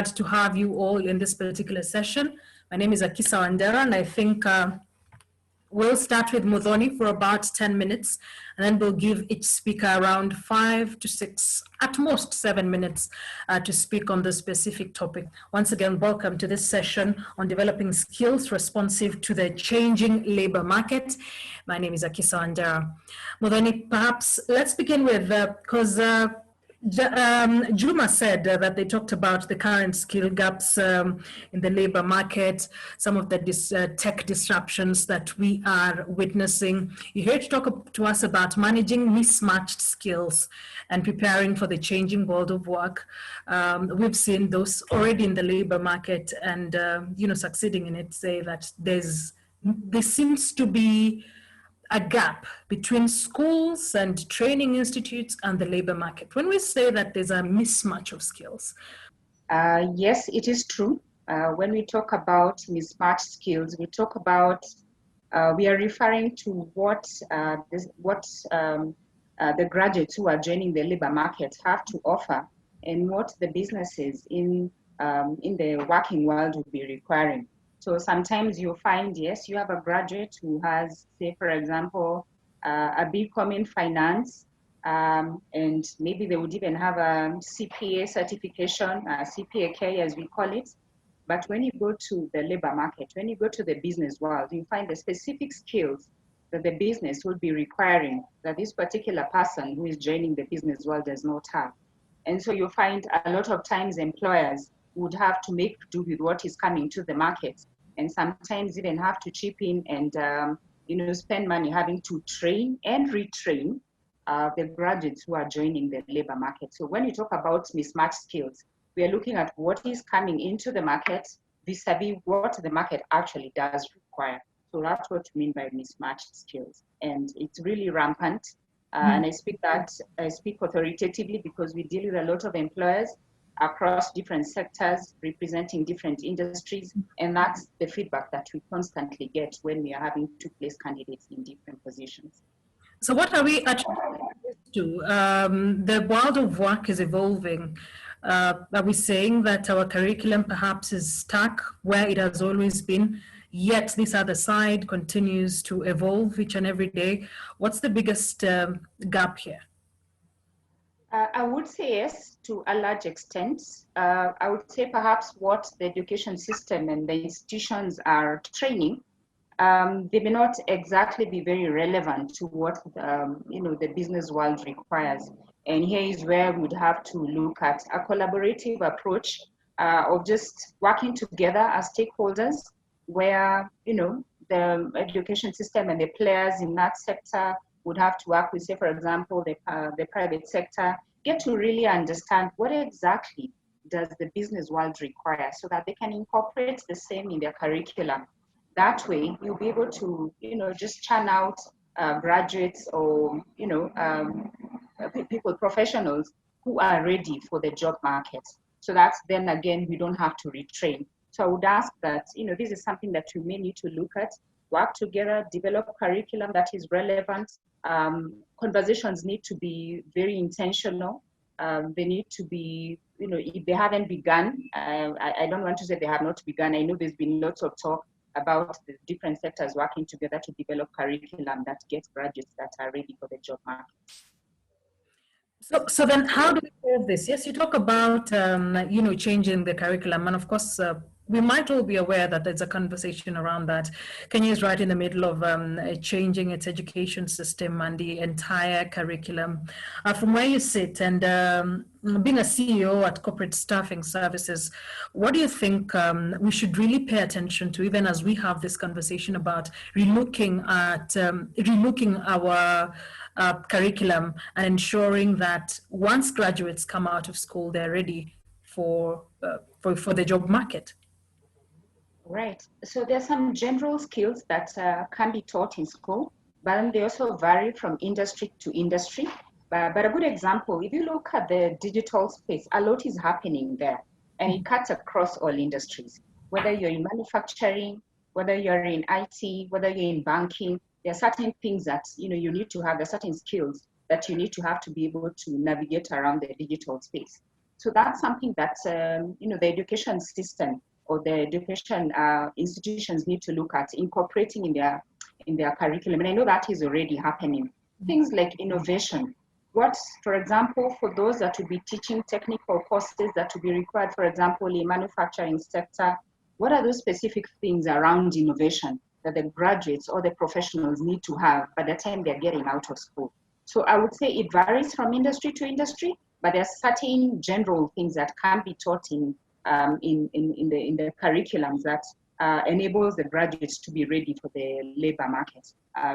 glad to have you all in this particular session. My name is Akisa Wandera, and I think we'll start with Muthoni for about 10 minutes, and then we'll give each speaker around 5 to 6, at most 7 minutes to speak on the specific topic. Once again, welcome to this session on developing skills responsive to the changing labor market. My name is Akisa Wandera. Muthoni, perhaps let's begin with, because Juma said that they talked about the current skill gaps in the labor market, some of the tech disruptions that we are witnessing. You're here to talk to us about managing mismatched skills and preparing for the changing world of work. We've seen those already in the labor market and, succeeding in it, say that there seems to be a gap between schools and training institutes and the labor market. When we say that there's a mismatch of skills. Yes, it is true. When we talk about mismatched skills, we talk about, we are referring to what the graduates who are joining the labor market have to offer and what the businesses in the working world will be requiring. So sometimes you'll find, yes, you have a graduate who has, say, for example, a BCom in finance, and maybe they would even have a CPA certification, CPAK as we call it. But when you go to the labor market, when you go to the business world, you find the specific skills that the business will be requiring that this particular person who is joining the business world does not have. And so you find a lot of times employers would have to make do with what is coming to the market, and sometimes even have to chip in and spend money having to train and retrain the graduates who are joining the labor market. So when you talk about mismatched skills, we are looking at what is coming into the market vis-a-vis what the market actually does require. So that's what we mean by mismatched skills, and it's really rampant. And I speak authoritatively because we deal with a lot of employers across different sectors, representing different industries, and that's the feedback that we constantly get when we are having to place candidates in different positions. So what are we actually to? The world of work is evolving. Are we saying that our curriculum perhaps is stuck where it has always been, yet this other side continues to evolve each and every day? What's the biggest gap here? I would say yes, to a large extent. I would say perhaps what the education system and the institutions are training, they may not exactly be very relevant to what the business world requires. And here is where we would have to look at a collaborative approach of just working together as stakeholders, where the education system and the players in that sector would have to work with, say, for example, the private sector, get to really understand what exactly does the business world require so that they can incorporate the same in their curriculum. That way, you'll be able to, just churn out graduates or, professionals who are ready for the job market. So that's then again, we don't have to retrain. So I would ask that, this is something that we may need to look at, work together, develop curriculum that is relevant. Conversations need to be very intentional. They need to be, if they haven't begun, I don't want to say they have not begun. I know there's been lots of talk about the different sectors working together to develop curriculum that gets graduates that are ready for the job market. So then how do we solve this? Yes, you talk about, changing the curriculum. And of course, we might all be aware that there's a conversation around that. Kenya is right in the middle of changing its education system and the entire curriculum. From where you sit and being a CEO at Corporate Staffing Services, what do you think we should really pay attention to, even as we have this conversation about relooking our curriculum and ensuring that once graduates come out of school, they're ready for the job market? Right. So there's some general skills that can be taught in school, but then they also vary from industry to industry. But a good example, if you look at the digital space, a lot is happening there, and it cuts across all industries. Whether you're in manufacturing, whether you're in IT, whether you're in banking, there are certain things that you need to have, there are certain skills that you need to have to be able to navigate around the digital space. So that's something that, the education system or the education institutions need to look at incorporating in their curriculum. And I know that is already happening. Things like innovation. What, for example, for those that will be teaching technical courses that will be required, for example, in manufacturing sector, what are those specific things around innovation that the graduates or the professionals need to have by the time they're getting out of school? So I would say it varies from industry to industry, but there are certain general things that can be taught in the curriculums that enables the graduates to be ready for the labor market.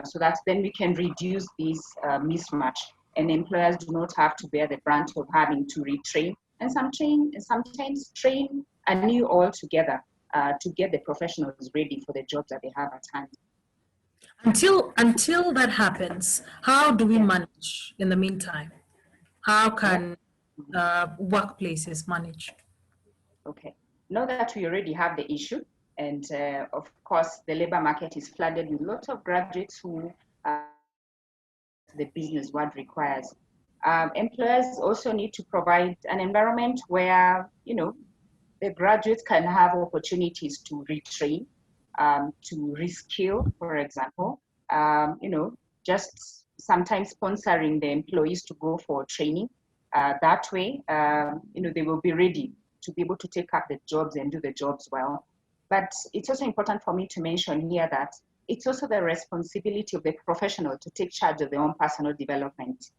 So that then we can reduce this mismatch, and employers do not have to bear the brunt of having to retrain and sometimes train anew altogether to get the professionals ready for the jobs that they have at hand. Until that happens, how do we manage in the meantime? How can workplaces manage? Okay. Now that we already have the issue, and of course, the labor market is flooded with lots of graduates who the business world requires. Employers also need to provide an environment where, the graduates can have opportunities to retrain, to reskill, for example, just sometimes sponsoring the employees to go for training. That way, they will be ready to be able to take up the jobs and do the jobs well. But it's also important for me to mention here that it's also the responsibility of the professional to take charge of their own personal development,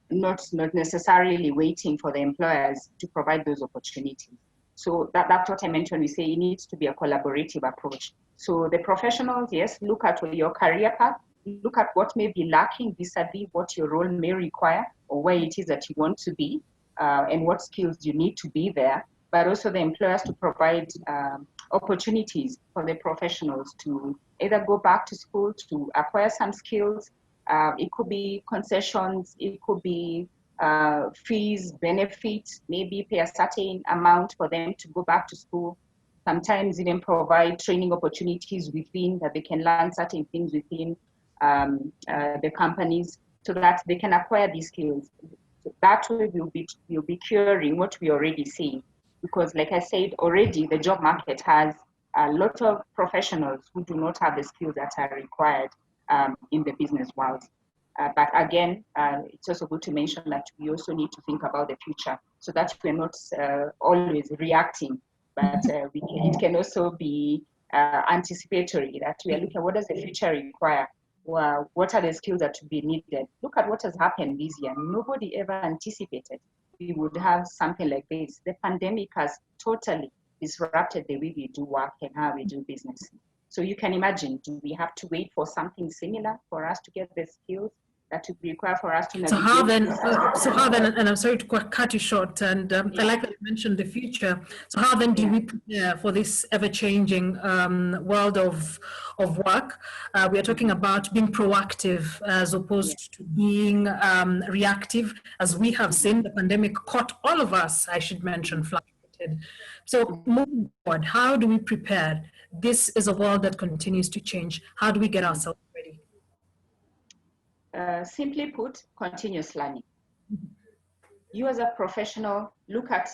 not necessarily waiting for the employers to provide those opportunities. So that's what I meant when we say it needs to be a collaborative approach. So the professionals, yes, look at your career path, look at what may be lacking vis-a-vis what your role may require or where it is that you want to be, and what skills you need to be there, but also the employers to provide opportunities for the professionals to either go back to school to acquire some skills. It could be concessions, it could be fees, benefits, maybe pay a certain amount for them to go back to school. Sometimes even provide training opportunities within that they can learn certain things within the companies so that they can acquire these skills. So that way we'll be curing what we already see. Because like I said already, the job market has a lot of professionals who do not have the skills that are required in the business world. But again, it's also good to mention that we also need to think about the future so that we're not always reacting, but it can also be anticipatory, that we are looking at what does the future require? Well, what are the skills that will be needed? Look at what has happened this year. Nobody ever anticipated we would have something like this. The pandemic has totally disrupted the way we do work and how we do business. So you can imagine, do we have to wait for something similar for us to get the skills that would require for us to navigate? So how then, and I'm sorry to cut you short, and I like that you mentioned the future. So how then do we prepare for this ever-changing world of work? We are talking about being proactive as opposed to being reactive, as we have seen the pandemic caught all of us, I should mention, flat-footed. So moving forward, how do we prepare? This is a world that continues to change. How do we get ourselves ready? Simply put, continuous learning. You as a professional, look at,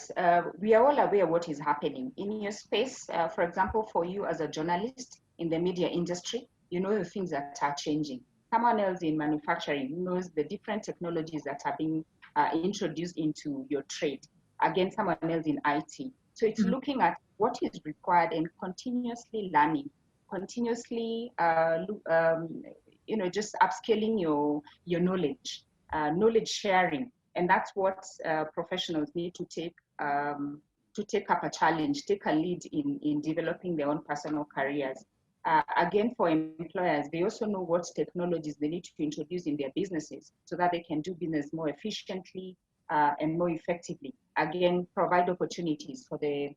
we are all aware of what is happening in your space. For example, for you as a journalist in the media industry, you know the things that are changing. Someone else in manufacturing knows the different technologies that are being introduced into your trade. Again, someone else in IT. So it's looking at what is required and continuously learning, continuously just upscaling your knowledge, knowledge sharing. And that's what professionals need to take up a challenge, take a lead in developing their own personal careers. Again, for employers, they also know what technologies they need to introduce in their businesses so that they can do business more efficiently and more effectively. Again, provide opportunities for the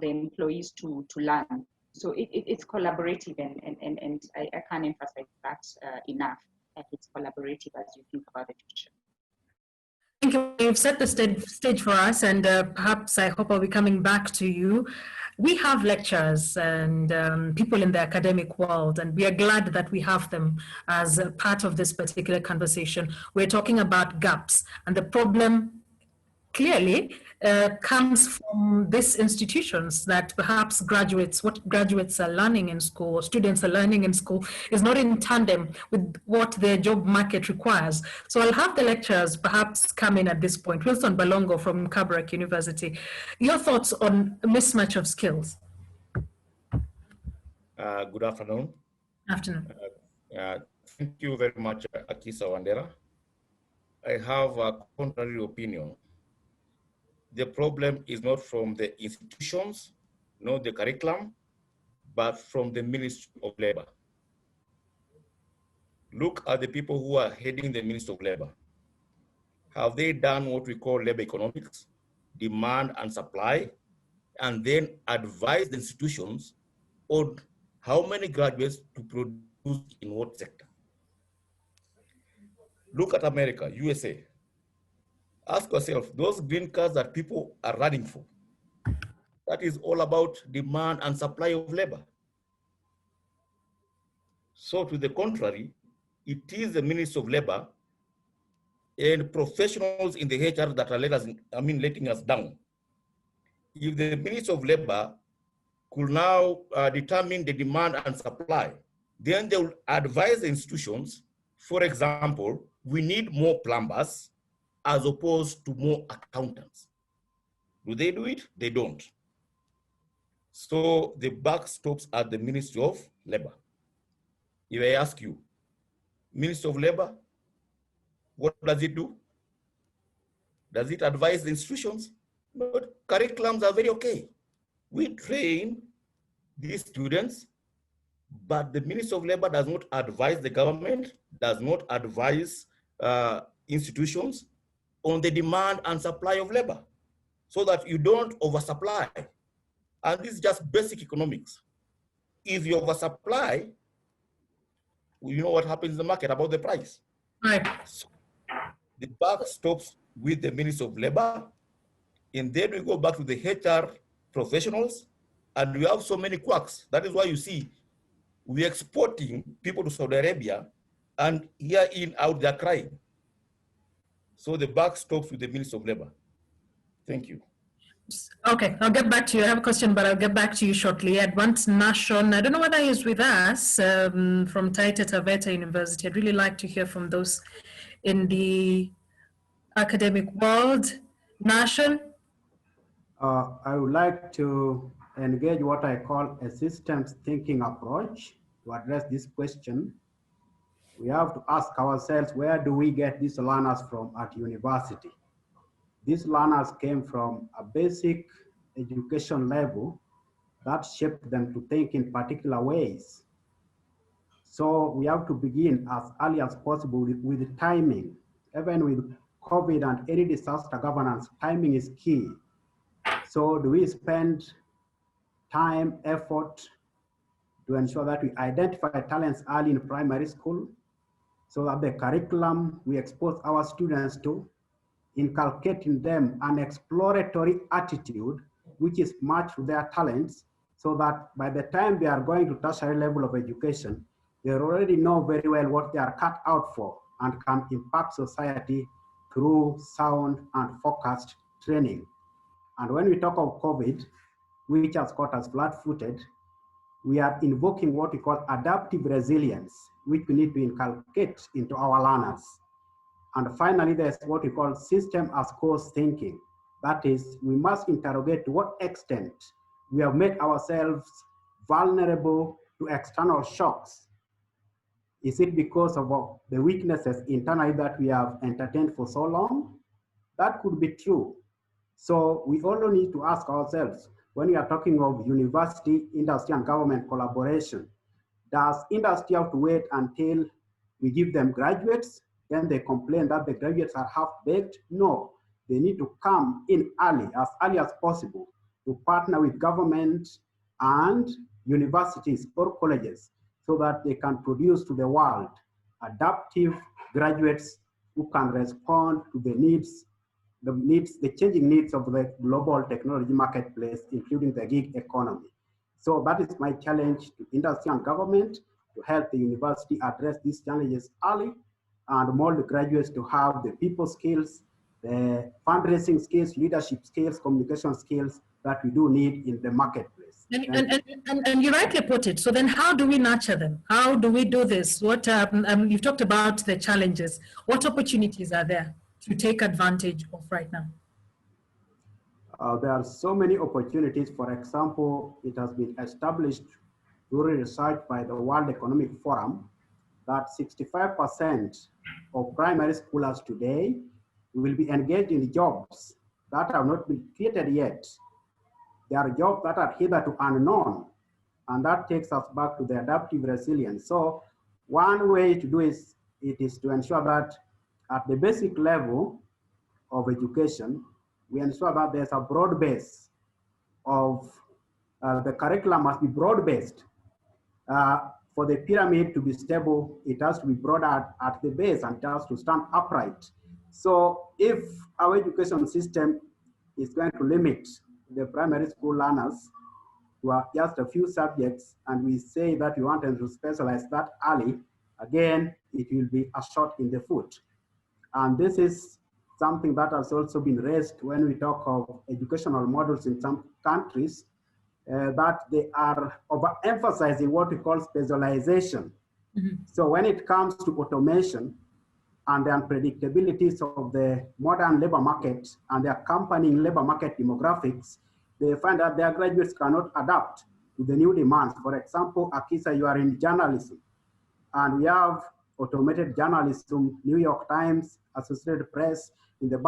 employees to learn. So it's collaborative, and I can't emphasize that enough, that it's collaborative as you think about the future. Thank you. You've set the stage for us, and perhaps I hope I'll be coming back to you. We have lecturers and people in the academic world, and we are glad that we have them as a part of this particular conversation. We're talking about gaps, and the problem clearly comes from these institutions, that perhaps what graduates are learning in school, or students are learning in school, is not in tandem with what their job market requires. So I'll have the lecturers perhaps come in at this point. Wilson Balongo from Kabarak University, your thoughts on mismatch of skills? Good afternoon. Afternoon. Thank you very much, Akisa Wandera. I have a contrary opinion. The problem is not from the institutions, not the curriculum, but from the Ministry of Labor. Look at the people who are heading the Ministry of Labor. Have they done what we call labor economics, demand and supply, and then advise the institutions on how many graduates to produce in what sector? Look at America, USA. Ask yourself, those green cards that people are running for, that is all about demand and supply of labor. So to the contrary, it is the Ministry of Labor and professionals in the HR that are letting us down. If the Ministry of Labor could now determine the demand and supply, then they will advise the institutions, for example, we need more plumbers as opposed to more accountants. Do they do it? They don't. So the buck stops at the Ministry of Labor. If I ask you, Ministry of Labor, what does it do? Does it advise the institutions? No, curriculums are very okay. We train these students, but the Ministry of Labor does not advise the government, does not advise institutions on the demand and supply of labor, so that you don't oversupply. And this is just basic economics. If you oversupply, you know what happens in the market about the price. Right. So the buck stops with the Ministry of Labor, and then we go back to the HR professionals, and we have so many quacks. That is why you see we're exporting people to Saudi Arabia, and here in out they're crying. So the buck stops with the Ministry of Labor. Thank you. Okay, I'll get back to you. I have a question, but I'll get back to you shortly. Advanced Nation, I don't know whether he's with us, from TVET University. I'd really like to hear from those in the academic world. Nation? I would like to engage what I call a systems thinking approach to address this question. We have to ask ourselves, where do we get these learners from at university? These learners came from a basic education level that shaped them to think in particular ways. So we have to begin as early as possible with timing. Even with COVID and any disaster governance, timing is key. So do we spend time, effort to ensure that we identify talents early in primary school, so that the curriculum we expose our students to, inculcating them an exploratory attitude which is matched to their talents, so that by the time they are going to tertiary level of education, they already know very well what they are cut out for and can impact society through sound and focused training. And when we talk of COVID, which has caught us flat-footed, we are invoking what we call adaptive resilience, which we need to inculcate into our learners. And finally, there's what we call system as cause thinking. That is, we must interrogate to what extent we have made ourselves vulnerable to external shocks. Is it because of the weaknesses internally that we have entertained for so long? That could be true. So we also need to ask ourselves, when we are talking of university, industry, and government collaboration, does industry have to wait until we give them graduates? Then they complain that the graduates are half-baked? No, they need to come in early as possible, to partner with government and universities or colleges, so that they can produce to the world adaptive graduates who can respond to the changing needs of the global technology marketplace, including the gig economy. So that is my challenge to industry and government, to help the university address these challenges early and mold the graduates to have the people skills the fundraising skills, leadership skills, communication skills that we do need in the marketplace. And you rightly put it. So then how do we nurture them? How do we do this? What you've talked about the challenges. What opportunities are there to take advantage of right now? There are so many opportunities. For example, it has been established through research by the World Economic Forum that 65% of primary schoolers today will be engaged in jobs that have not been created yet. There are jobs that are hitherto unknown, and that takes us back to the adaptive resilience. So one way to do it is to ensure that at the basic level of education, we ensure that there's a broad base of the curriculum must be broad-based. For the pyramid to be stable, it has to be broad at the base and it has to stand upright. So if our education system is going to limit the primary school learners to just a few subjects, and we say that we want them to specialize that early, again, it will be a shot in the foot. And this is something that has also been raised when we talk of educational models in some countries, that they are overemphasizing what we call specialization. Mm-hmm. So when it comes to automation and the unpredictabilities of the modern labor market and the accompanying labor market demographics, they find that their graduates cannot adapt to the new demands. For example, Akisa, you are in journalism, and we have automated journalism, New York Times, Associated Press. In the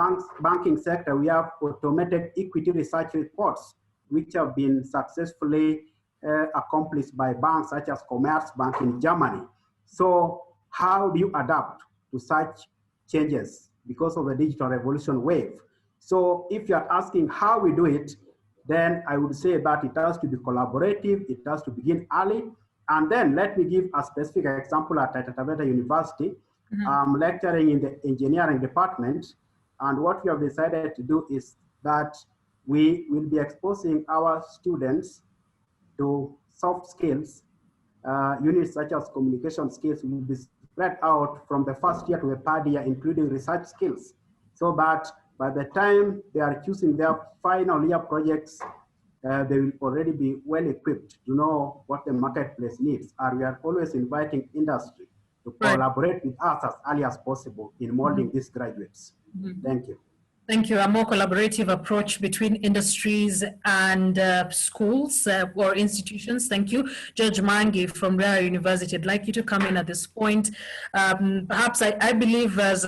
banking sector, we have automated equity research reports, which have been successfully accomplished by banks such as Commerzbank in Germany. So how do you adapt to such changes because of the digital revolution wave? So if you're asking how we do it, then I would say that it has to be collaborative, it has to begin early. And then let me give a specific example at Tata University. Mm-hmm. I'm lecturing in the engineering department. And what we have decided to do is that we will be exposing our students to soft skills. Units such as communication skills will be spread out from the first year to the third year, including research skills, so that by the time they are choosing their final year projects, they will already be well equipped to know what the marketplace needs. And we are always inviting industry to collaborate with us as early as possible in molding these graduates. Thank you. Thank you. A more collaborative approach between industries and schools or institutions. Thank you. George Mangi from Rare University, I'd like you to come in at this point. Perhaps I believe as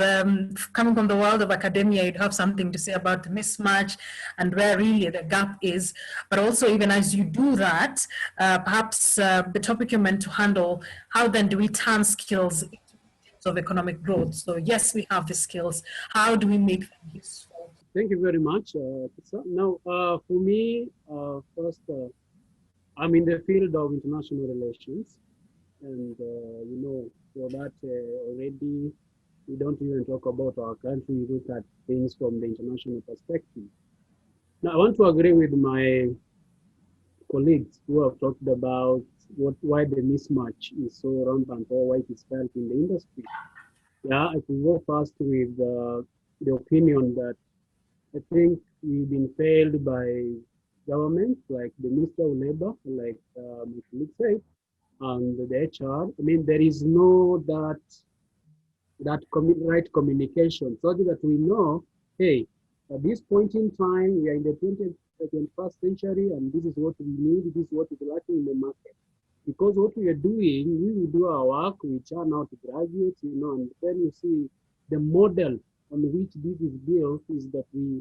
coming from the world of academia, you'd have something to say about the mismatch and where really the gap is. But also even as you do that, perhaps the topic you're meant to handle, how then do we turn skills of economic growth? So yes, we have the skills. How do we make them useful? Thank you very much. Now, for me, first, I'm in the field of international relations, and you know, for that already, we don't even talk about our country. We look at things from the international perspective. Now, I want to agree with my colleagues who have talked about why the mismatch is so rampant or why it is felt in the industry. Yeah, I can go first with the opinion that I think we've been failed by government, like the Minister of Labor, like my colleague said, and the HR. I mean, there is no right communication so that we know, hey, at this point in time, we are in the 21st century, and this is what we need, this is what is lacking in the market. Because what we are doing, we will do our work, we churn out graduates, you know, and then you see the model on which this is built is that we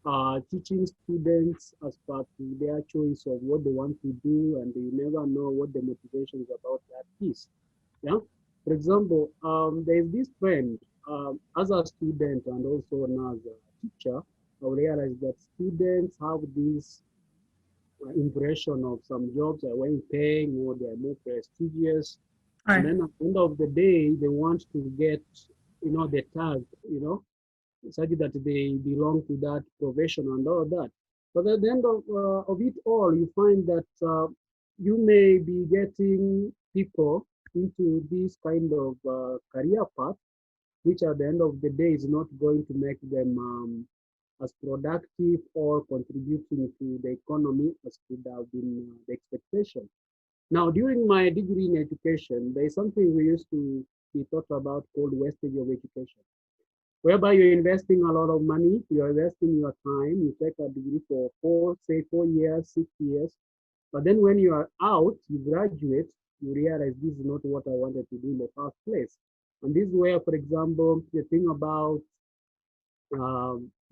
are teaching students as part of their choice of what they want to do, and they never know what the motivations about that is. Yeah. For example, there is this trend as a student and also now as a teacher, I realized that students have this impression of some jobs are well paying or they are more prestigious. Right. And then at the end of the day, they want to get, you know, the tag, you know, such that they belong to that profession and all that. But at the end of it all, you find that you may be getting people into this kind of career path, which at the end of the day is not going to make them as productive or contributing to the economy as could have been the expectation. Now, during my degree in education, there is something we used to be taught about called wastage of education, whereby you're investing a lot of money, you're investing your time, you take a degree for say 4 years, 6 years, but then when you are out, you graduate, you realize this is not what I wanted to do in the first place. And this is where, for example, the thing about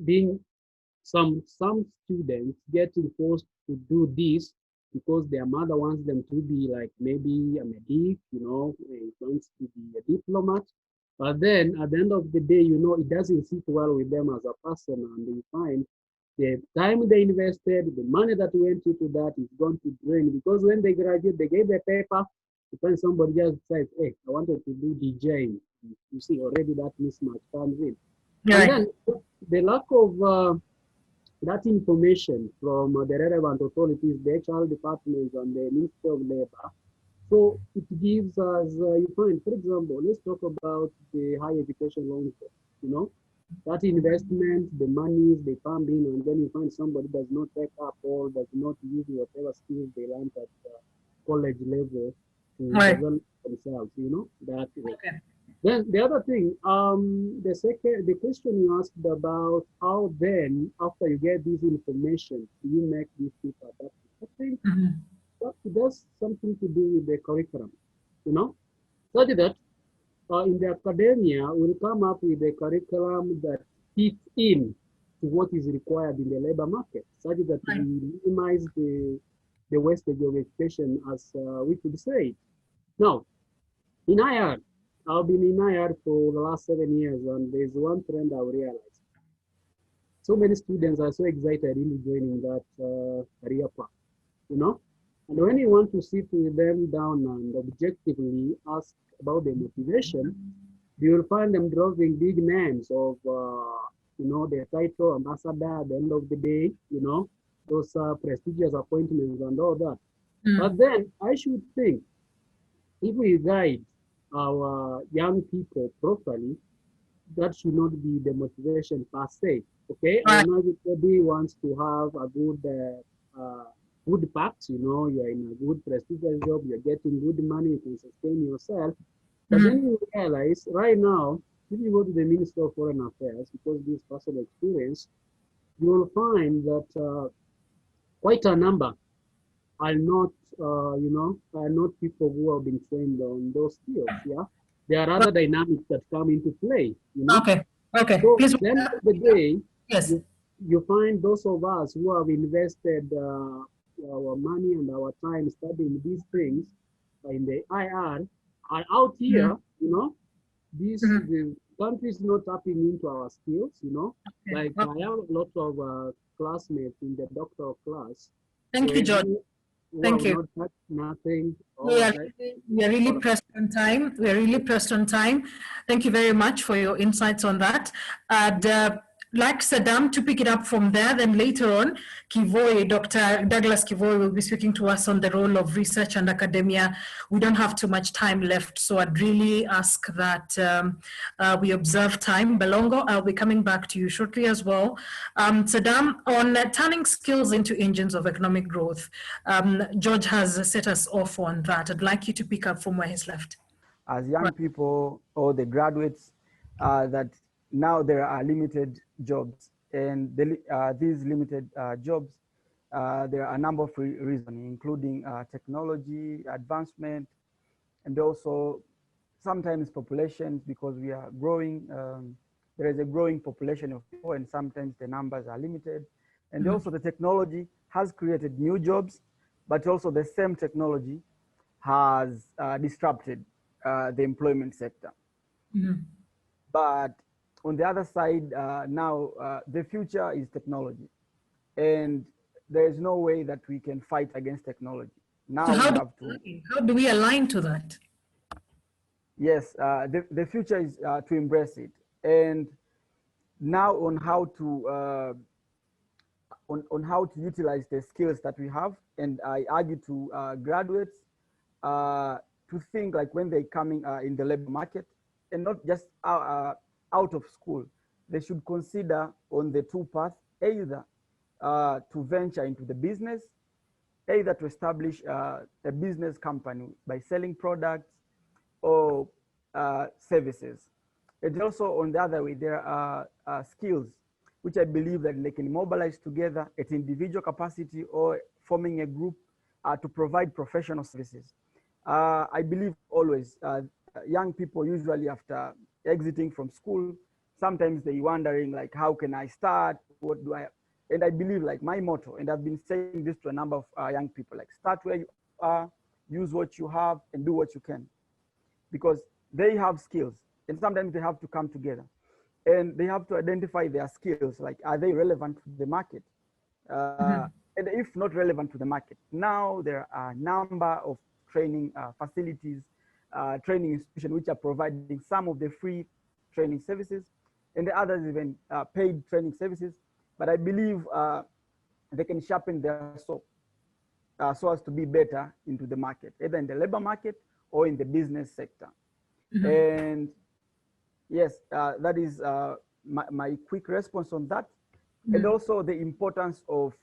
being some students getting forced to do this because their mother wants them to be like maybe a medic, wants to be a diplomat. But then at the end of the day, it doesn't sit well with them as a person, and they find the time they invested, the money that went into that is going to drain because when they graduate, they get the paper. You find somebody just says, "Hey, I wanted to do DJing." You see, already that mismatch comes in, and Right. then the lack of that information from the relevant authorities, the HR departments, and the Ministry of Labor. So it gives us, you find, for example, let's talk about the higher education loans. You know, that investment, the monies they come in, and then you find somebody does not take up or does not use whatever skills they learned at college level to Right. develop themselves. That way. Okay. Then the other thing, the question you asked about how then, after you get this information, do you make these people adaptive? I think Mhm. that it does something to do with the curriculum, such that in the academia, we'll come up with a curriculum that fits in to what is required in the labor market, such that Right. we minimize the wastage of education, as we could say. Now, in IR, I've been in IR for the last 7 years, and there's one trend I've realized. So many students are so excited in joining that career path. And when you want to sit with them down and objectively ask about their motivation, you will find them dropping big names of, their title ambassador at the end of the day, those prestigious appointments and all that. Mm. But then I should think if we guide our young people properly, that should not be the motivation per se. Okay, I Right. know everybody wants to have a good perks. You're in a good prestigious job, you're getting good money, you can sustain yourself. But then Mhm. you realize right now, if you go to the Minister of Foreign Affairs, because this personal experience, you will find that quite a number are not, are not people who have been trained on those skills. Yeah, there are other dynamics that come into play. Okay. Okay. So Please. then the day Yes. you find those of us who have invested our money and our time studying these things in the IR are out Mhm. here. Mhm. The country is not tapping into our skills. Okay. Like I Okay. have a lot of classmates in the doctoral class Thank you, George. who Thank have you. not touched nothing. We are That. we are really pressed on time. We are really pressed on time. Thank you very much for your insights on that. And like Saddam, to pick it up from there, then later on, Kivoi, Dr. Douglas Kivoi will be speaking to us on the role of research and academia. We don't have too much time left, so I'd really ask that we observe time. Balongo, I'll be coming back to you shortly as well. Saddam, on turning skills into engines of economic growth, George has set us off on that. I'd like you to pick up from where he's left. As young people or the graduates, that now there are limited jobs, and these limited jobs, there are a number of reasons, including technology advancement, and also sometimes populations, because we are growing. There is a growing population of people, and sometimes the numbers are limited. And also the technology has created new jobs, but also the same technology has disrupted the employment sector. Mm-hmm. But on the other side, now the future is technology, and there is no way that we can fight against technology. So Now we have to, how do we align to that? yes, the future is to embrace it, and now on how to on how to utilize the skills that we have. And I argue to graduates to think like when they're coming in the labor market, and not just out of school, they should consider on the two paths, either to venture into the business, either to establish a business company by selling products or services. And also on the other way, there are skills which I believe that they can mobilize together at individual capacity or forming a group to provide professional services. I believe always young people usually after exiting from school, sometimes they wondering like, how can I start? What do I? And I believe like my motto, and I've been saying this to a number of young people, like start where you are, use what you have, and do what you can, because they have skills, and sometimes they have to come together, and they have to identify their skills. Like, are they relevant to the market? And if not relevant to the market, now there are a number of training facilities, training institutions which are providing some of the free training services, and the others even paid training services. But I believe they can sharpen their soul so as to be better into the market, either in the labor market or in the business sector. And yes, that is my quick response on that. And also the importance of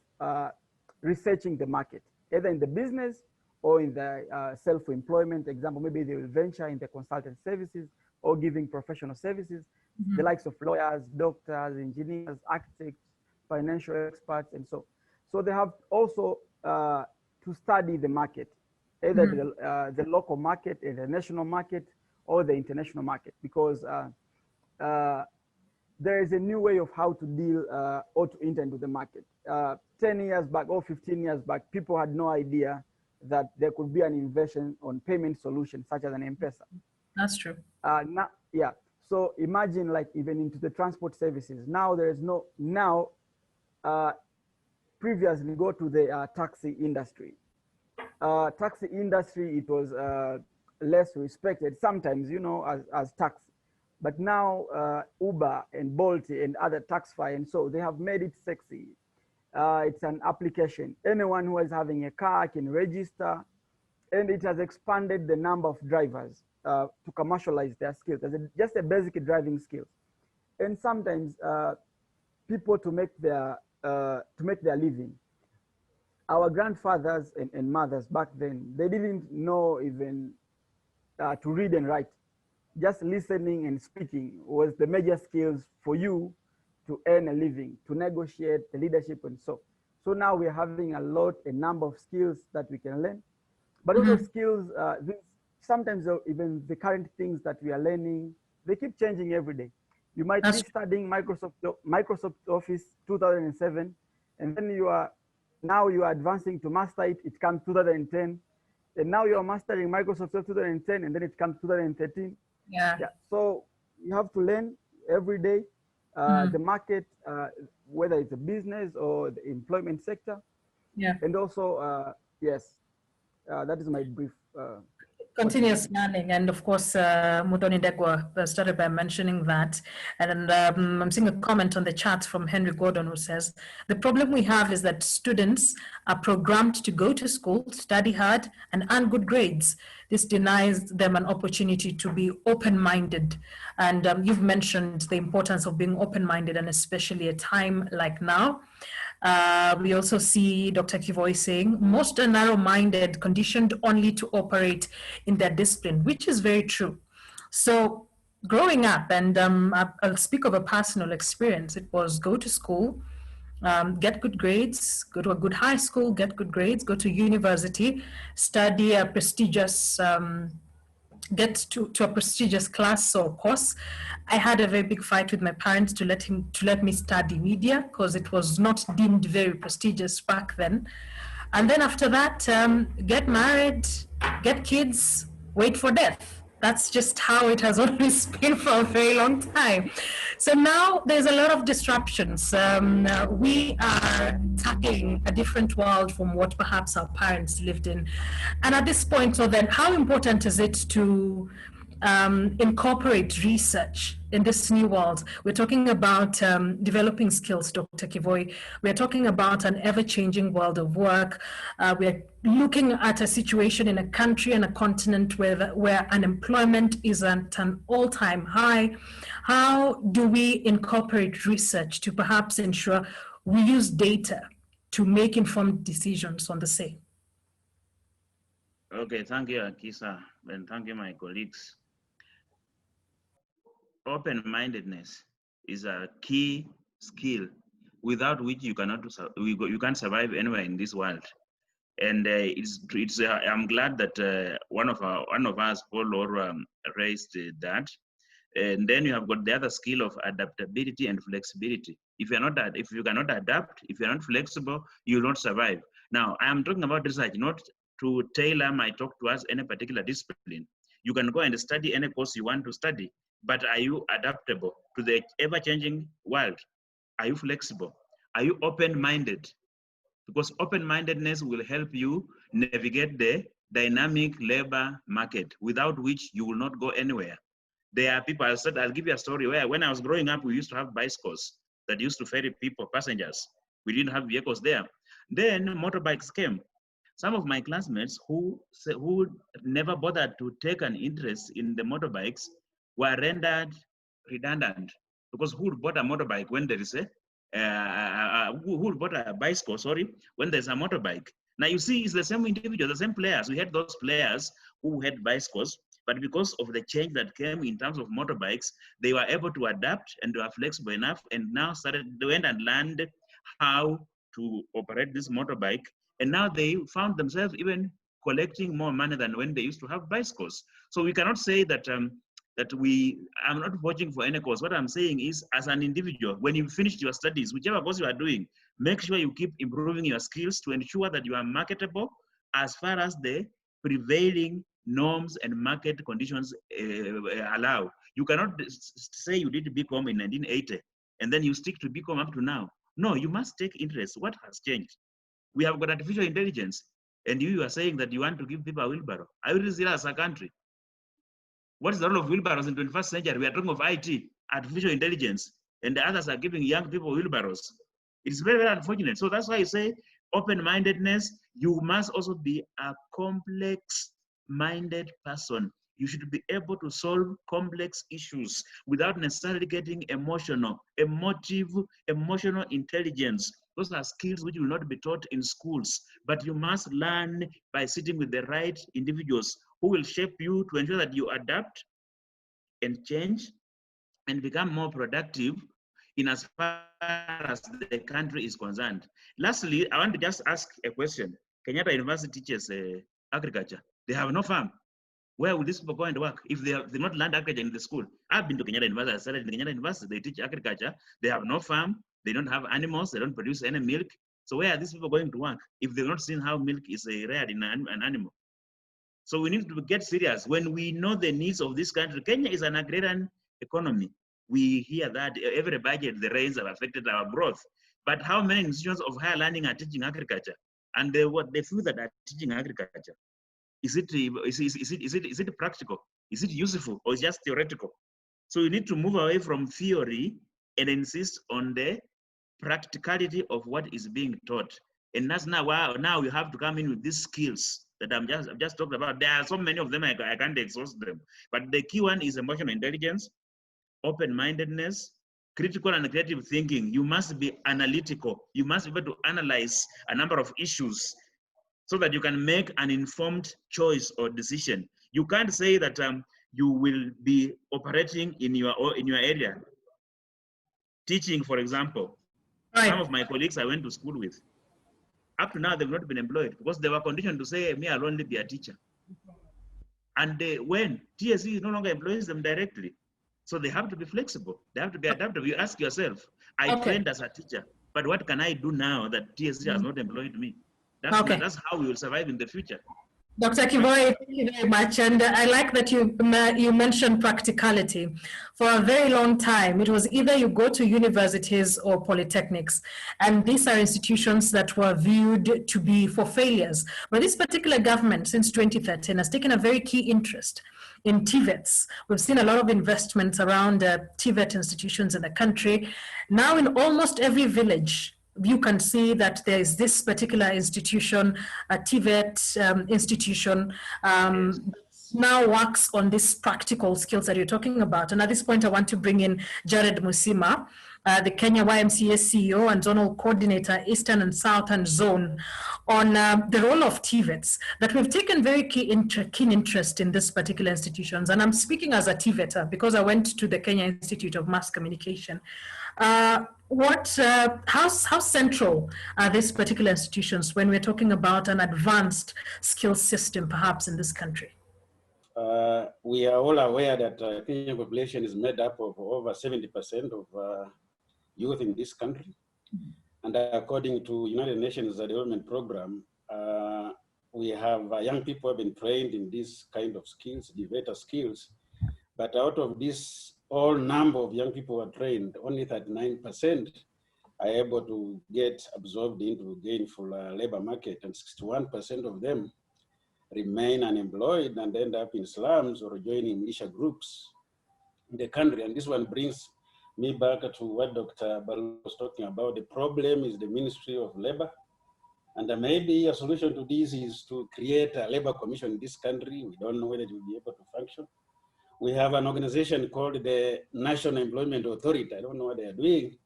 researching the market, either in the business or in the self-employment. Example, maybe they will venture in the consultant services or giving professional services, the likes of lawyers, doctors, engineers, architects, financial experts, and so. So they have also to study the market, either the local market, the national market, or the international market, because there is a new way of how to deal or to enter into the market. 10 years back or 15 years back, people had no idea that there could be an invention on payment solutions such as an M-Pesa. That's true. Now, yeah. So imagine like even into the transport services. Now there is no, now previously go to the taxi industry. Taxi industry, it was less respected sometimes, you know, as taxi. But now Uber and Bolt and other Taxify and so they have made it sexy. It's an application. Anyone who is having a car can register, and it has expanded the number of drivers to commercialize their skills as just a basic driving skills. And sometimes people to make their living. Our grandfathers and mothers back then, they didn't know even to read and write. Just listening and speaking was the major skills for you to earn a living, to negotiate the leadership and so. So now we're having a number of skills that we can learn. But also skills, sometimes even the current things that we are learning, they keep changing every day. You might be studying Microsoft Office 2007, and then now you are advancing to master it, it comes 2010. And now you are mastering Microsoft 2010, and then it comes 2013. Yeah. So you have to learn every day the market, whether it's a business or the employment sector. Yeah. And also, yes, that is my brief. Continuous learning, and of course, Mutoni Degwa started by mentioning that. And I'm seeing a comment on the chat from Henry Gordon who says, the problem we have is that students are programmed to go to school, study hard, and earn good grades. This denies them an opportunity to be open-minded. And you've mentioned the importance of being open-minded, and especially a time like now. We also see Dr. Kivoi saying, most are narrow-minded, conditioned only to operate in their discipline, which is very true. So growing up, and I'll speak of a personal experience, it was go to school, get good grades, go to a good high school, get good grades, go to university, study a prestigious get to a prestigious class or course. I had a very big fight with my parents to let me study media, because it was not deemed very prestigious back then. And then after that, get married, get kids, wait for death. That's just how it has always been for a very long time. So now there's a lot of disruptions. We are tackling a different world from what perhaps our parents lived in. And at this point, so then how important is it to incorporate research in this new world? We're talking about developing skills, Dr. Kivoi. We're talking about an ever-changing world of work. We're looking at a situation in a country and a continent where unemployment is at an all-time high. How do we incorporate research to perhaps ensure we use data to make informed decisions on the same? Okay, thank you, Akisa, and thank you, my colleagues. Open-mindedness is a key skill without which you can't survive anywhere in this world. And I'm glad that one of us, Paul, raised that. And then you have got the other skill of adaptability and flexibility. If you cannot adapt, if you're not flexible, you will not survive. Now, I am talking about research, not to tailor my talk towards any particular discipline. You can go and study any course you want to study, but are you adaptable to the ever-changing world? Are you flexible? Are you open-minded? Because open-mindedness will help you navigate the dynamic labor market, without which you will not go anywhere. There are people, I'll give you a story where when I was growing up, we used to have bicycles that used to ferry people, passengers. We didn't have vehicles there. Then motorbikes came. Some of my classmates who never bothered to take an interest in the motorbikes were rendered redundant, because who would bought a motorbike when there is who would bought a bicycle, sorry, when there's a motorbike? Now you see, it's the same individual, the same players. We had those players who had bicycles, but because of the change that came in terms of motorbikes, they were able to adapt and they were flexible enough, and now they went and learned how to operate this motorbike. And now they found themselves even collecting more money than when they used to have bicycles. So we cannot say that I'm not watching for any course. What I'm saying is, as an individual, when you finished your studies, whichever course you are doing, make sure you keep improving your skills to ensure that you are marketable as far as the prevailing norms and market conditions allow. You cannot say you did BCom in 1980 and then you stick to BCom up to now. No, you must take interest. What has changed? We have got artificial intelligence, and you are saying that you want to give people a wheelbarrow. Are we really as a country? What is the role of wheelbarrows in the 21st century? We are talking of IT, artificial intelligence, and the others are giving young people wheelbarrows. It's very, very unfortunate. So that's why I say open-mindedness. You must also be a complex-minded person. You should be able to solve complex issues without necessarily getting emotional, emotional intelligence. Those are skills which will not be taught in schools, but you must learn by sitting with the right individuals who will shape you to ensure that you adapt and change and become more productive in as far as the country is concerned. Lastly, I want to just ask a question. Kenyatta University teaches agriculture. They have no farm. Where will these people go and work if they've not learned agriculture in the school? I've been to Kenyatta University. I studied in Kenyatta University. They teach agriculture. They have no farm. They don't have animals. They don't produce any milk. So where are these people going to work if they've not seen how milk is reared in an animal? So we need to get serious. When we know the needs of this country, Kenya is an agrarian economy. We hear that every budget, the rains have affected our growth. But how many institutions of higher learning are teaching agriculture? And the few that are teaching agriculture, is it practical? Is it useful, or is it just theoretical? So we need to move away from theory and insist on the practicality of what is being taught. And that's now we have to come in with these skills that I've just talked about. There are so many of them, I can't exhaust them. But the key one is emotional intelligence, open-mindedness, critical and creative thinking. You must be analytical. You must be able to analyze a number of issues so that you can make an informed choice or decision. You can't say that you will be operating in your area. Teaching, for example, Right. Some of my colleagues I went to school with, up to now, they've not been employed because they were conditioned to say, me, I'll only be a teacher. And when TSC no longer employs them directly, so they have to be flexible. They have to be adaptable. You ask yourself, I trained as a teacher, but what can I do now that TSC has not employed me? That's how we will survive in the future. Dr. Kivoi, thank you very much. And I like that you mentioned practicality. For a very long time, it was either you go to universities or polytechnics, and these are institutions that were viewed to be for failures. But this particular government, since 2013, has taken a very key interest in TVETs. We've seen a lot of investments around TVET institutions in the country. Now in almost every village, you can see that there is this particular institution, a TVET institution, now works on these practical skills that you're talking about. And at this point, I want to bring in Jared Musima, the Kenya YMCA CEO and Zonal Coordinator, Eastern and Southern Zone, on the role of TVETs, that we've taken very keen interest in this particular institutions. And I'm speaking as a TVETer because I went to the Kenya Institute of Mass Communication. How central are these particular institutions when we're talking about an advanced skills system, perhaps in this country? We are all aware that the Kenyan population is made up of over 70% of youth in this country. And according to United Nations Development Program, we have young people have been trained in this kind of skills, TVET skills. But out of this all number of young people who are trained, only 39% are able to get absorbed into gainful labor market, and 61% of them remain unemployed and end up in slums or joining militia groups in the country. And this one brings me back to what Dr. Balu was talking about. The problem is the Ministry of Labor. And maybe a solution to this is to create a labor commission in this country. We don't know whether it will be able to function. We have an organization called the National Employment Authority. I don't know what they are doing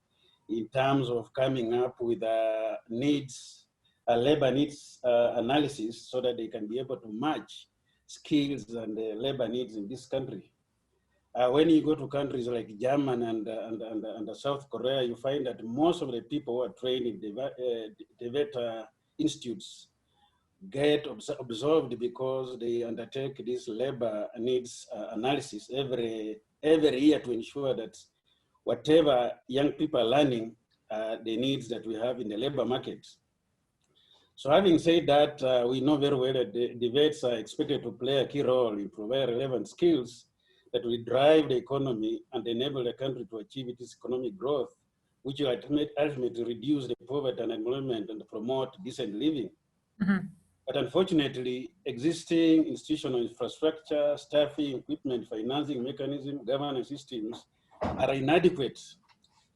in terms of coming up with needs, labor needs analysis, so that they can be able to match skills and labor needs in this country. When you go to countries like Germany and South Korea, you find that most of the people who are trained in TVET institutes get absorbed because they undertake this labor needs analysis every year to ensure that whatever young people are learning, the needs that we have in the labor market. So having said that, we know very well that the TVETs are expected to play a key role in providing relevant skills that will drive the economy and enable the country to achieve its economic growth, which will ultimately reduce the poverty and unemployment and promote decent living. Mm-hmm. But unfortunately, existing institutional infrastructure, staffing, equipment, financing mechanism, governance systems are inadequate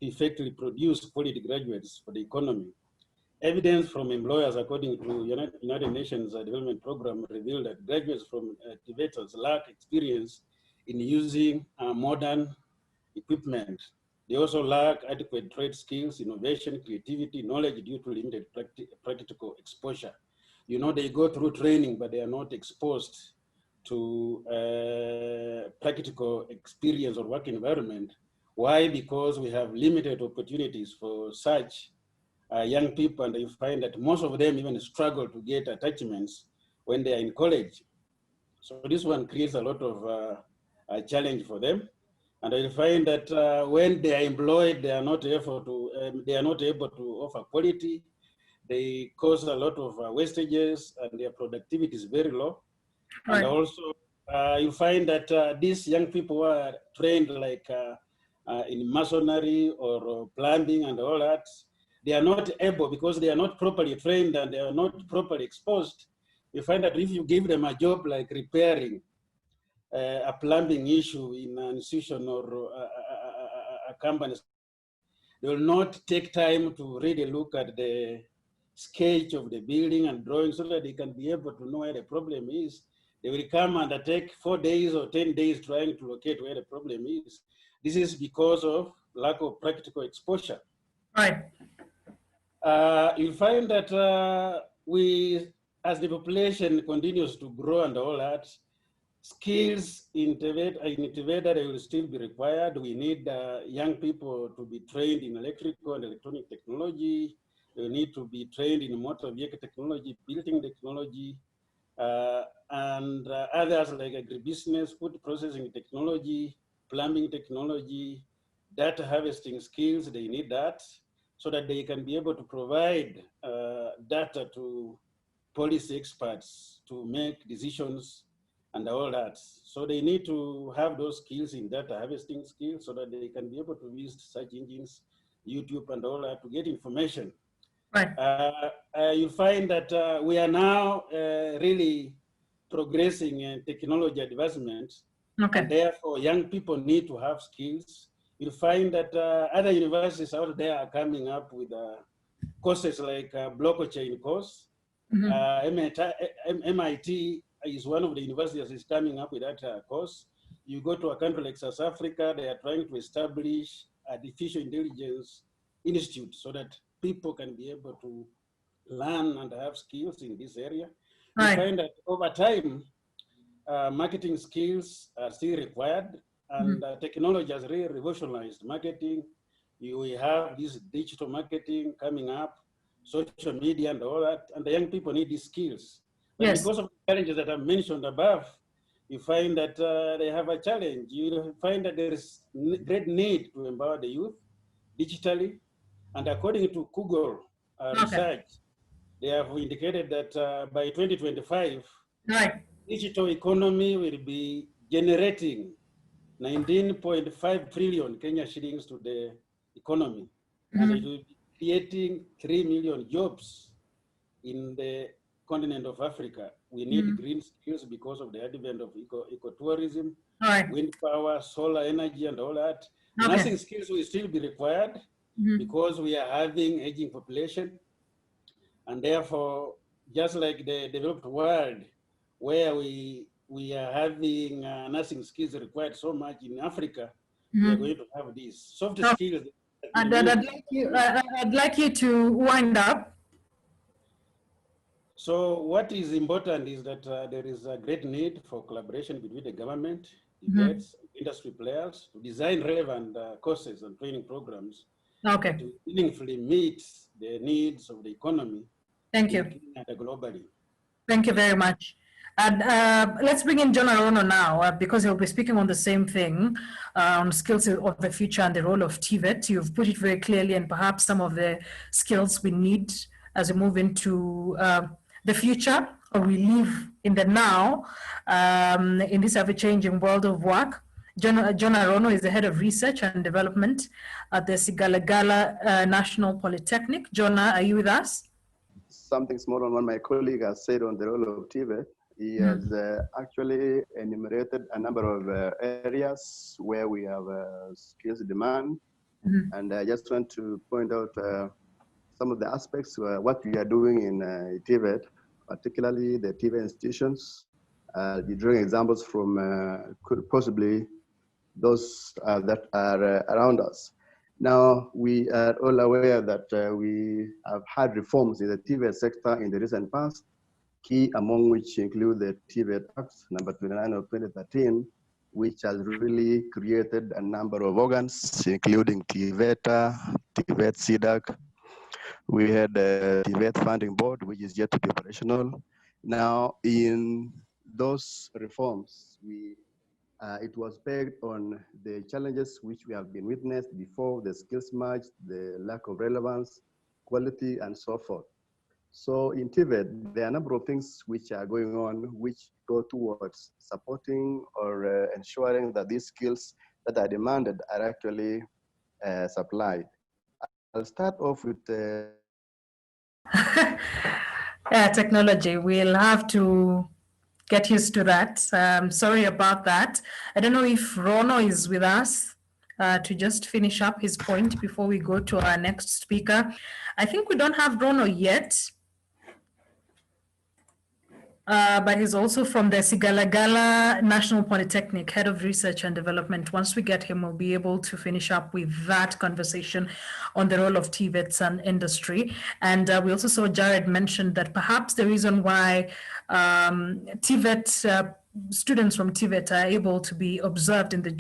to effectively produce quality graduates for the economy. Evidence from employers, according to United Nations Development Program, revealed that graduates from TVETs lack experience in using modern equipment. They also lack adequate trade skills, innovation, creativity, knowledge due to limited practical exposure. You know, they go through training, but they are not exposed to practical experience or work environment. Why? Because we have limited opportunities for such young people, and you find that most of them even struggle to get attachments when they are in college. So this one creates a lot of challenge for them. And I find that when they are employed, they are not able to offer quality. They cause a lot of wastages, and their productivity is very low. Right. And also, you find that these young people who are trained like in masonry or plumbing and all that, they are not able, because they are not properly trained and they are not properly exposed. You find that if you give them a job like repairing a plumbing issue in an institution or a company, they will not take time to really look at the sketch of the building and drawing so that they can be able to know where the problem is. They will come and take 4 days or 10 days trying to locate where the problem is. This is because of lack of practical exposure. Right. You'll find that we, as the population continues to grow and all that, skills in TVET they will still be required. We need young people to be trained in electrical and electronic technology. They need to be trained in motor vehicle technology, building technology, and others like agribusiness, food processing technology, plumbing technology, data harvesting skills. They need that so that they can be able to provide data to policy experts to make decisions and all that. So they need to have those skills in data harvesting skills so that they can be able to use search engines, YouTube and all that to get information. Right. You find that we are now really progressing in technology advancement, Okay. and therefore young people need to have skills. You'll find that other universities out there are coming up with courses like blockchain course. MIT is one of the universities that is coming up with that course. You go to a country like South Africa, they are trying to establish artificial intelligence institute so that people can be able to learn and have skills in this area. You Right. find that over time, marketing skills are still required, and technology has really revolutionized marketing. We have this digital marketing coming up, social media and all that, and the young people need these skills. But Yes. because of the challenges that I mentioned above, you find that they have a challenge. You find that there is great need to empower the youth digitally. And according to Google research, they have indicated that by 2025, Right. digital economy will be generating 19.5 trillion Kenya shillings to the economy. And it will be creating 3 million jobs in the continent of Africa. We need green skills because of the advent of ecotourism, wind power, solar energy, and all that. Nursing skills will still be required because we are having aging population. And therefore, just like the developed world, where we are having nursing skills required so much in Africa, we are going to have these soft skills. I'd like you to wind up. So what is important is that there is a great need for collaboration between the government, TVETs, industry players to design relevant courses and training programs that will meaningfully meet the needs of the economy. Thank you. Globally. Thank you very much. And let's bring in John Arono now, because he'll be speaking on the same thing, on skills of the future and the role of TVET. You've put it very clearly, and perhaps some of the skills we need as we move into the future, or we live in the now, in this ever-changing world of work. John Arono is the head of research and development at the Sigalagala National Polytechnic. Jonah, are you with us? Something small on what my colleague has said on the role of TVET. He has actually enumerated a number of areas where we have skills demand. And I just want to point out some of the aspects, what we are doing in TVET, particularly the TVET institutions. You drawing examples from could possibly those that are around us. Now, we are all aware that we have had reforms in the TVET sector in the recent past, key among which include the TVET Act number 29 of 2013, which has really created a number of organs, including TVETA, TVET CDAC. We had the TVET Funding Board, which is yet to be operational. Now, in those reforms, it was based on the challenges which we have been witnessed before, the skills match, the lack of relevance, quality, and so forth. So in TVET, there are a number of things which are going on which go towards supporting or ensuring that these skills that are demanded are actually supplied. I'll start off with technology. We'll have to get used to that. Sorry about that. I don't know if Rono is with us to just finish up his point before we go to our next speaker. I think we don't have Rono yet. But he's also from the Sigalagala National Polytechnic, head of research and development. Once we get him, we'll be able to finish up with that conversation on the role of TVETs and industry. And we also saw Jared mention that perhaps the reason why TVET students from TVET are able to be observed in the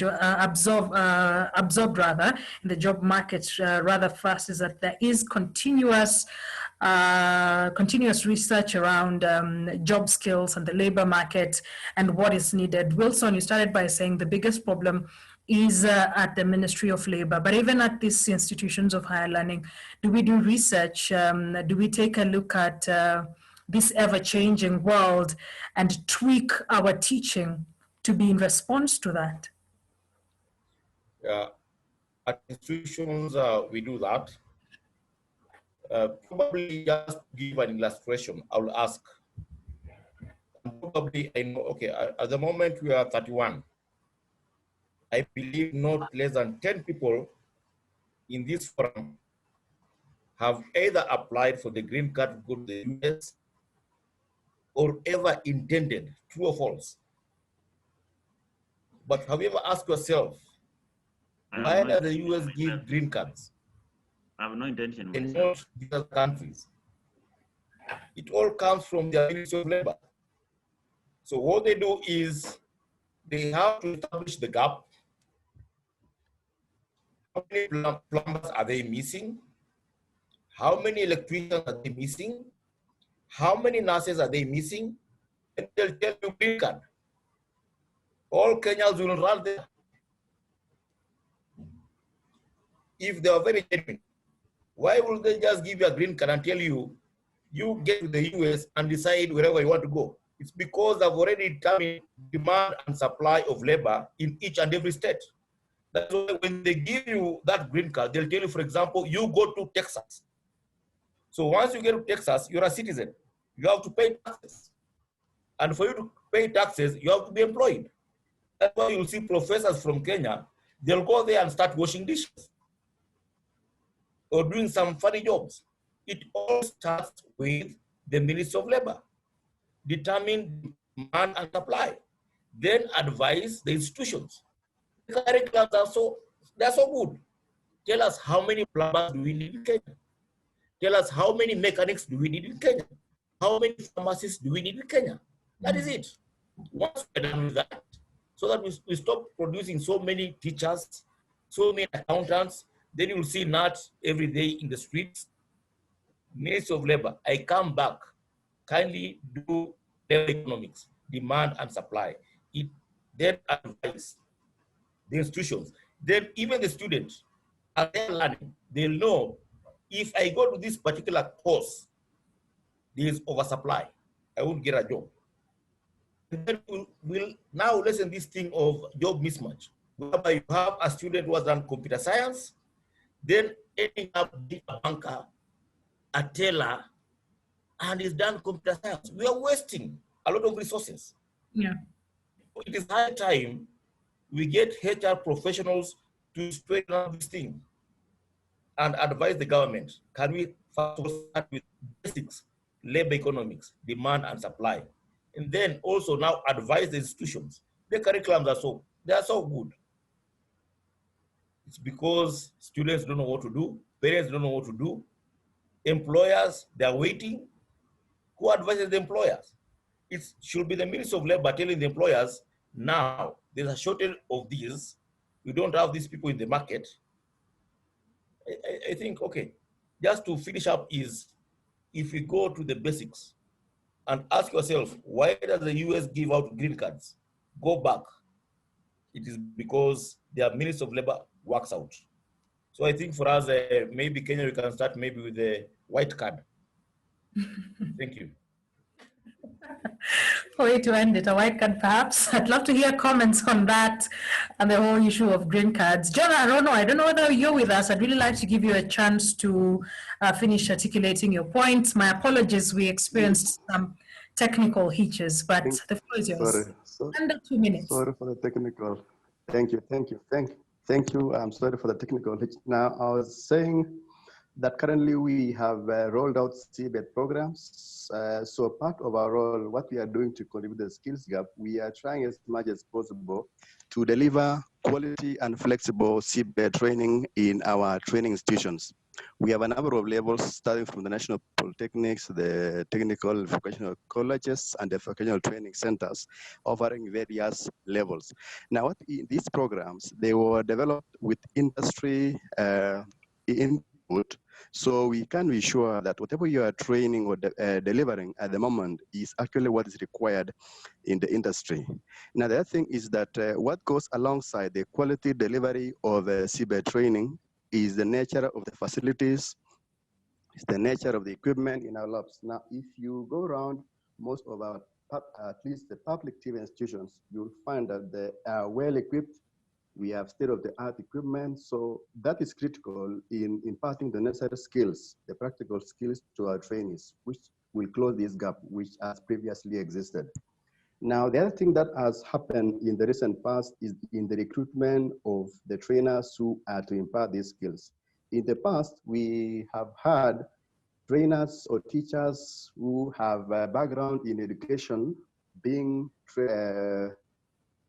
absorbed rather in the job market rather fast is that there is continuous research around job skills and the labor market and what is needed. Wilson, you started by saying the biggest problem is at the Ministry of Labor, but even at these institutions of higher learning, do we do research? Do we take a look at this ever-changing world and tweak our teaching to be in response to that? At institutions, we do that. Probably just to give an illustration, I will ask, probably, I know, okay, at the moment we are 31. I believe not less than 10 people in this forum have either applied for the green card to go to the US or ever intended, true or false. But have you ever asked yourself, why does the US give green cards I have no intention and myself. not the other countries? It all comes from the Ministry of Labor. So what they do is they have to establish the gap. How many plumbers are they missing? How many electricians are they missing? How many nurses are they missing? And they'll tell you green card. All Kenyans will run there. If they are very genuine, why will they just give you a green card and tell you, you get to the US and decide wherever you want to go? It's because they've already determined demand and supply of labor in each and every state. That's why when they give you that green card, they'll tell you, for example, you go to Texas. So once you get to Texas, you're a citizen. You have to pay taxes. And for you to pay taxes, you have to be employed. That's why you'll see professors from Kenya, they'll go there and start washing dishes or doing some funny jobs. It all starts with the Ministry of Labor. Determine demand and supply. Then advise the institutions. The curriculums they're so good. Tell us how many plumbers do we need in Kenya? Tell us how many mechanics do we need in Kenya? How many pharmacists do we need in Kenya? That is it. Once we're done with that, so that we stop producing so many teachers, so many accountants, then you will see not every day in the streets. Ministry of Labor, I come back, kindly do labor economics, demand and supply. It then advise the institutions, then even the students, as they're learning, they'll know if I go to this particular course, there is oversupply, I won't get a job. And then we'll now lessen this thing of job mismatch, whereby you have a student who has done computer science, then ending up being a banker, a teller, and is done computer science. We are wasting a lot of resources. Yeah. It is high time we get HR professionals to straighten out this thing and advise the government. Can we first of all start with basics, labor economics, demand and supply, and then also now advise the institutions. The curriculums are they are so good. It's because students don't know what to do, parents don't know what to do, employers, they're waiting. Who advises the employers? It should be the Ministry of Labor telling the employers, now there's a shortage of these, we don't have these people in the market. I think, okay, just to finish up is, if we go to the basics and ask yourself, why does the US give out green cards? Go back. It is because their Ministry of Labor works out. So I think for us, maybe Kenya, we can start maybe with the white card. Thank you. Way to end it, a white card perhaps. I'd love to hear comments on that and the whole issue of green cards. John, I don't know whether you're with us. I'd really like to give you a chance to finish articulating your points. My apologies, we experienced some technical hitches, but the floor is yours. Under 2 minutes. Sorry for the technical. Thank you. I'm sorry for the technical hitch. Now, I was saying that currently we have rolled out TVET programs. So part of our role, what we are doing to contribute the skills gap, we are trying as much as possible to deliver quality and flexible TVET training in our training institutions. We have a number of levels, starting from the national polytechnics, the technical vocational colleges, and the vocational training centers, offering various levels. Now, these programs, they were developed with industry input, so we can be sure that whatever you are training or delivering at the moment is actually what is required in the industry. Now, the other thing is that what goes alongside the quality delivery of CBET training is the nature of the facilities, it's the nature of the equipment in our labs. Now, if you go around most of our, at least the public TV institutions, you'll find that they are well equipped. We have state-of-the-art equipment, so that is critical in imparting the necessary skills, the practical skills to our trainees, which will close this gap, which has previously existed. Now, the other thing that has happened in the recent past is in the recruitment of the trainers who are to impart these skills. In the past, we have had trainers or teachers who have a background in education being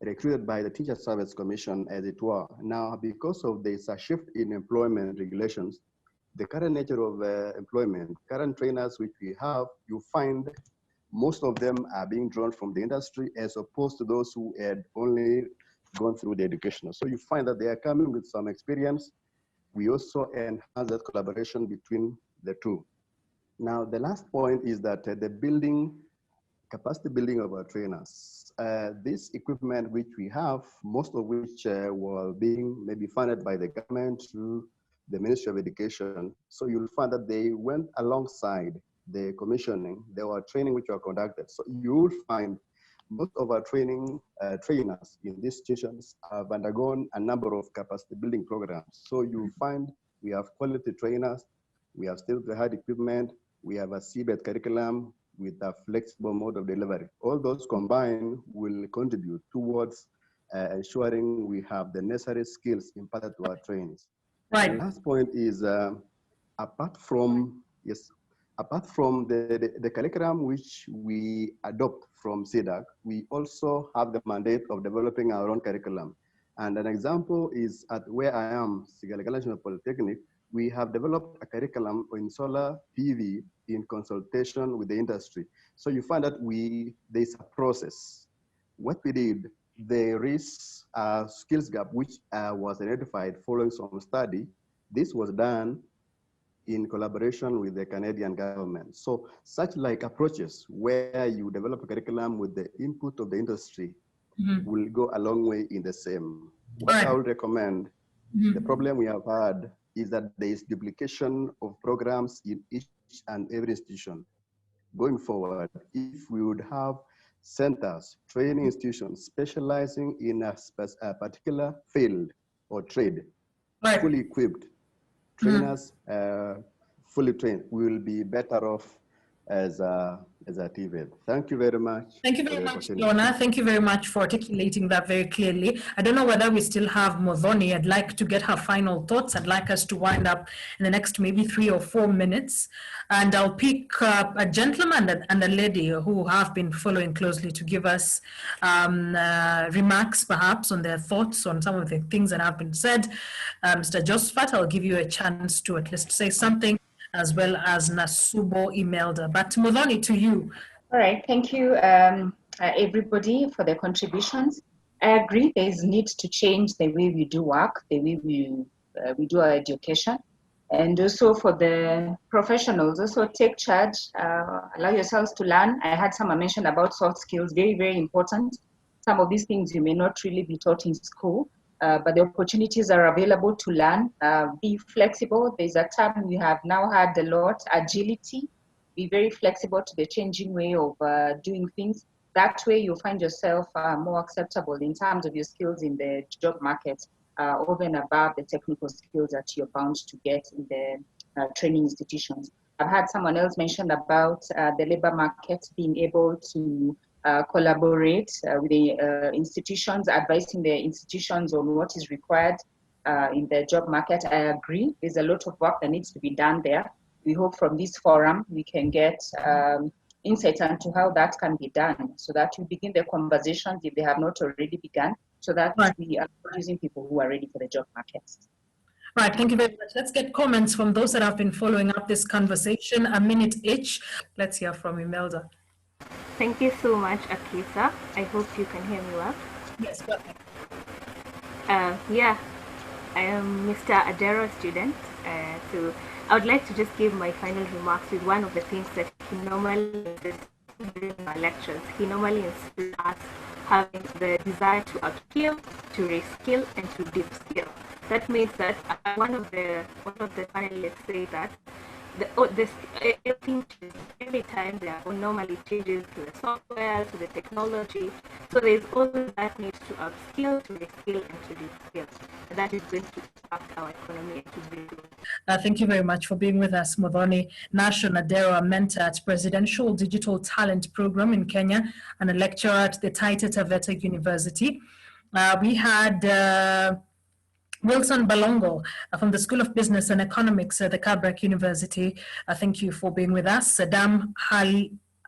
recruited by the Teacher Service Commission, as it were. Now, because of this shift in employment regulations, the current nature of employment, current trainers which we have, you find most of them are being drawn from the industry as opposed to those who had only gone through the educational. So you find that they are coming with some experience. We also enhance that collaboration between the two. Now, the last point is that the capacity building of our trainers. This equipment which we have, most of which were being maybe funded by the government through the Ministry of Education. So you'll find that they went alongside the commissioning. There were training which were conducted. So you'll find most of our trainers in these institutions have undergone a number of capacity building programs. So you'll find we have quality trainers, we have state-of-the-art equipment, we have a CBET curriculum with a flexible mode of delivery. All those combined will contribute towards ensuring we have the necessary skills imparted to our trainees. Right. The last point is apart from the curriculum which we adopt from CEDAC, we also have the mandate of developing our own curriculum. And an example is at where I am, Sigalaga National Polytechnic, we have developed a curriculum in solar PV in consultation with the industry. So you find that there's a process. What we did, there is a skills gap which was identified following some study. This was done in collaboration with the Canadian government. So such like approaches where you develop a curriculum with the input of the industry will go a long way in the same. What I would recommend, the problem we have had is that there is duplication of programs in each and every institution. Going forward, if we would have centers, training institutions specializing in a particular field or trade, fully equipped, trainers fully trained, we will be better off as a TVET. Thank you very much. Thank you very much, Lorna. Thank you very much for articulating that very clearly. I don't know whether we still have Modhoni. I'd like to get her final thoughts. I'd like us to wind up in the next maybe 3 or 4 minutes. And I'll pick a gentleman and a lady who have been following closely to give us remarks perhaps on their thoughts on some of the things that have been said. Mr. Josephat, I'll give you a chance to at least say something, as well as Nasubo Imelda. But Modhoni, to you. All right, thank you everybody for their contributions. I agree there's need to change the way we do work, the way we do our education. And also for the professionals, also take charge, allow yourselves to learn. I had someone mention about soft skills, very, very important. Some of these things you may not really be taught in school, but the opportunities are available to learn. Be flexible. There's a term we have now had a lot, agility. Be very flexible to the changing way of doing things. That way you'll find yourself more acceptable in terms of your skills in the job market, over and above the technical skills that you're bound to get in the training institutions. I've had someone else mention about the labor market being able to collaborate with the institutions, advising the institutions on what is required in the job market. I agree, there's a lot of work that needs to be done there. We hope from this forum we can get insights into how that can be done, so that we begin the conversations if they have not already begun, so that we are producing people who are ready for the job market. Right, thank you very much. Let's get comments from those that have been following up this conversation, a minute each. Let's hear from Imelda. Thank you so much, Akisa. I hope you can hear me well. Yes, perfect. Yeah, I am Mr. Adero student, so I would like to just give my final remarks with one of the things that he normally does during our lectures. He normally inspires us having the desire to upskill, to reskill, and to deep skill. That means that one of the panelists say that every time there are normally changes to the software, to the technology. So there's always that need to upskill, to reskill, and to reskill. And that is going to impact our economy and to build. Thank you very much for being with us, Muthoni. Nasho Nadero, a mentor at Presidential Digital Talent Program in Kenya and a lecturer at the TVET University. We had Wilson Balongo from the School of Business and Economics at the Kabrak University. Thank you for being with us. Saddam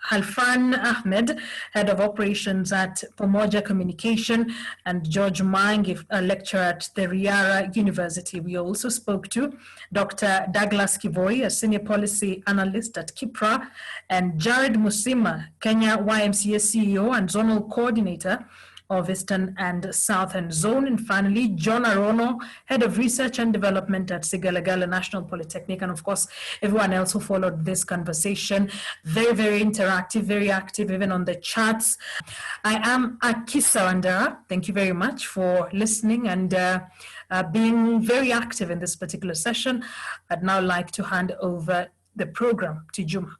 Halfan Ahmed, Head of Operations at Pomoja Communication, and George Mangi, a lecturer at the Riara University. We also spoke to Dr. Douglas Kivoi, a Senior Policy Analyst at Kipra, and Jared Musima, Kenya YMCA CEO and Zonal Coordinator of Eastern and Southern Zone. And finally, John Arono, Head of Research and Development at Sigalagala National Polytechnic. And of course, everyone else who followed this conversation. Very, very interactive, very active, even on the chats. I am Akisa Wandera. Thank you very much for listening and being very active in this particular session. I'd now like to hand over the program to Juma.